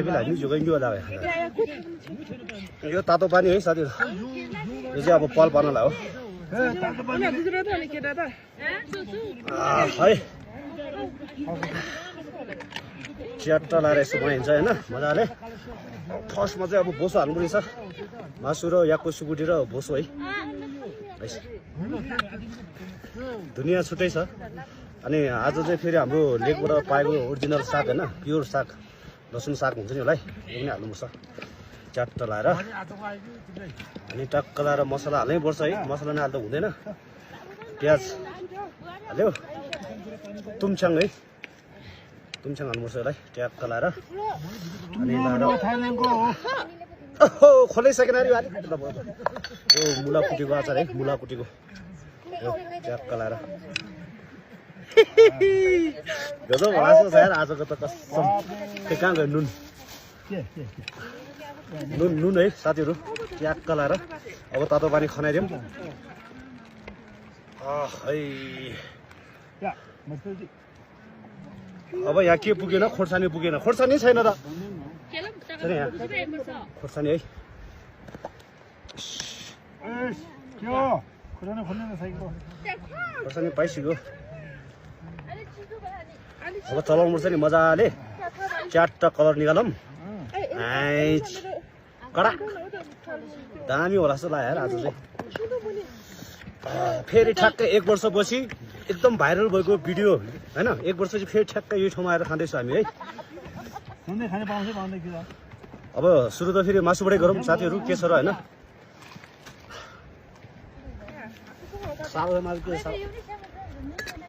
भी लाग्ने जुगाइ नि होला यो तातो पानी है साथीहरु यो चाहिँ अब पल पर्नला हो है च्याट्ट लाएर यसो बनाइन्छ हैन मजाले फर्स्टमा चाहिँ अब बोसो हाल्नुपर्ने छ मासु र याकको सुकुटी र बोसो है दुनिया छुट्टै छ अनि आज चाहिँ फेरि हाम्रो लेकबाट पाएको ओरिजिनल साग हैन प्योर साग लसुन साग हुन्छ नि होला है यो पनि हाल्नुपर्छ च्याट्ट लाएर अनि टक्क लाएर मसला हाल्नै पर्छ है मसला नहाल्दा हुँदैन प्याज हाल्यो तुमछाङ है तुमछाङ हाल्नुपर्छ यसलाई ट्याक्क लाएर अनि खोलिसकेन अरे यो मुला कुटीको अचार है मुला कुटीको यो ट्याक्क लाएर गजब हाँसो छ यार आजको त कसम कहाँ गयो नुन नुन नुन है साथीहरु ट्याक्क लाएर अब तातो पानी खनाइदिउँ अब यहाँ के पुगेन खोर्सानी पुगेन खोर्सानी छैन र खोर्सानी है खोर्सानी पाइसक्यो अब चलाउनु पर्छ नि मजाले च्याट्ट कलर निकालौँ कडा दामी होला जस्तो लाग्यो यार आज चाहिँ फेरि ठ्याक्कै 1 वर्षपछि एकदम भाइरल भएको भिडियो हैन 1 वर्ष चाहिँ फेरि ठ्याक्कै यो ठाउँमा आएर खाँदैछौँ हामी है अब सुरु त फेरि मासुबाटै गरौँ साथीहरु के छ र हैन साउ मासु